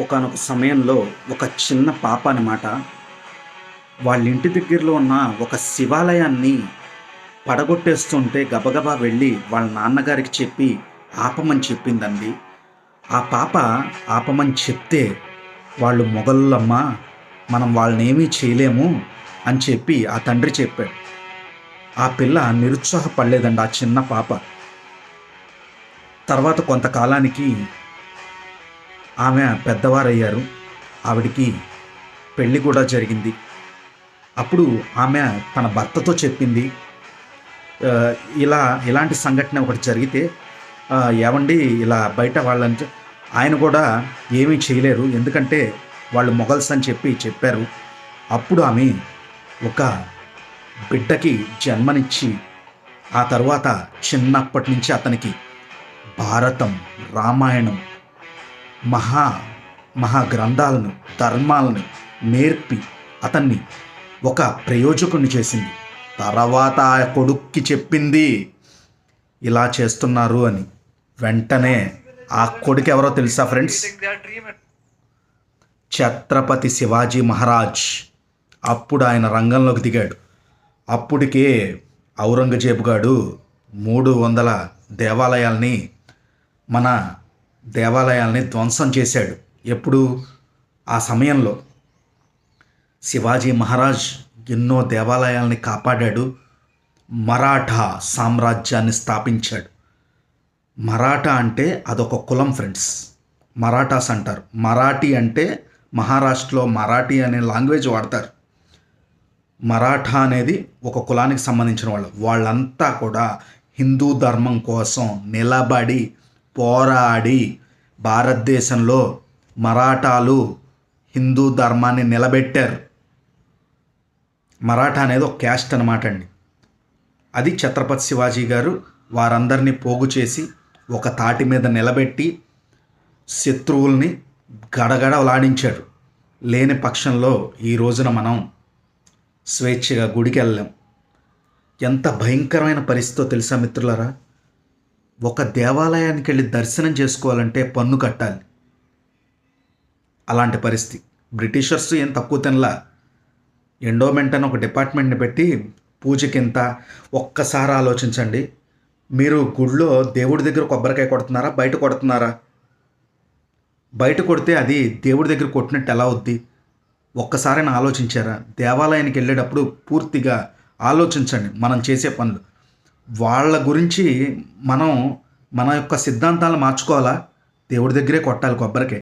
ఒకానొక సమయంలో ఒక చిన్న పాప అనమాట వాళ్ళ ఇంటి దగ్గరలో ఉన్న ఒక శివాలయాన్ని పడగొట్టేస్తుంటే గబగబా వెళ్ళి వాళ్ళ నాన్నగారికి చెప్పి ఆపమని చెప్పిందండి. ఆ పాప ఆపమని చెప్తే వాళ్ళు మొగళ్ళమ్మ, మనం వాళ్ళనేమీ చేయలేము అని చెప్పి ఆ తండ్రి చెప్పాడు. ఆ పిల్ల నిరుత్సాహపడలేదండి, ఆ చిన్న పాప. తర్వాత కొంతకాలానికి ఆమె పెద్దవారయ్యారు. ఆవిడికి పెళ్ళి కూడా జరిగింది. అప్పుడు ఆమె తన భర్తతో చెప్పింది, ఆహ్, ఇలా ఇలాంటి సంఘటన ఒకటి జరిగితే ఏవండీ ఇలా బయట వాళ్ళని ఆయన కూడా ఏమీ చేయలేరు. ఎందుకంటే వాళ్ళు మొగల్స్ అని చెప్పారు. అప్పుడు ఆమె ఒక బిడ్డకి జన్మనిచ్చి, ఆ తరువాత చిన్నప్పటి నుంచి అతనికి భారతం, రామాయణం, మహా మహా గ్రంథాలను, ధర్మాలను నేర్పి అతన్ని ఒక ప్రయోజకుడిని చేసింది. తర్వాత ఆ కొడుక్కి చెప్పింది ఇలా చేస్తున్నారు అని. వెంటనే ఆ కొడుకు ఎవరో తెలుసా ఫ్రెండ్స్? ఛత్రపతి శివాజీ మహారాజ్. అప్పుడు ఆయన రంగంలోకి దిగాడు. అప్పటికే ఔరంగజేబు గాడు 300 దేవాలయాల్ని మన దేవాలయాల్ని ధ్వంసం చేశాడు. ఎప్పుడు? ఆ సమయంలో శివాజీ మహారాజ్ ఎన్నో దేవాలయాల్ని కాపాడాడు. మరాఠా సామ్రాజ్యాన్ని స్థాపించాడు. మరాఠా అంటే అదొక కులం ఫ్రెండ్స్. మరాఠాస్ అంటారు. మరాఠీ అంటే మహారాష్ట్రలో మరాఠీ అనే లాంగ్వేజ్ వాడతారు. మరాఠా అనేది ఒక కులానికి సంబంధించిన వాళ్ళు. వాళ్ళంతా కూడా హిందూ ధర్మం కోసం నిలబడి పోరాడి భారతదేశంలో మరాఠాలు హిందూ ధర్మాన్ని నిలబెట్టారు. మరాఠా అనేది ఒక క్యాస్ట్ అనమాట అండి. అది ఛత్రపతి శివాజీ గారు వారందరినీ పోగు చేసి ఒక తాటి మీద నిలబెట్టి శత్రువుల్ని గడగడలాడించాడు. లేని పక్షంలో ఈ రోజున మనం స్వేచ్ఛగా గుడికి వెళ్ళలేం. ఎంత భయంకరమైన పరిస్థితో తెలుసా మిత్రులారా? ఒక దేవాలయానికి వెళ్ళి దర్శనం చేసుకోవాలంటే పన్ను కట్టాలి. అలాంటి పరిస్థితి. బ్రిటిషర్స్ ఏం తక్కువ తినలా. ఎండోమెంట్ అని ఒక డిపార్ట్మెంట్ని పెట్టి పూజకింత. ఒక్కసారి ఆలోచించండి, మీరు గుడిలో దేవుడి దగ్గర కొబ్బరికాయ కొడుతున్నారా, బయట కొడుతున్నారా? బయట కొడితే అది దేవుడి దగ్గర కొట్టినట్టు ఎలా అవుద్ది? ఒక్కసారైనా ఆలోచించారా? దేవాలయానికి వెళ్ళేటప్పుడు పూర్తిగా ఆలోచించండి మనం చేసే పనులు. వాళ్ళ గురించి మనం మన యొక్క సిద్ధాంతాలు మార్చుకోవాలా? దేవుడి దగ్గరే కొట్టాలి కొబ్బరికాయ.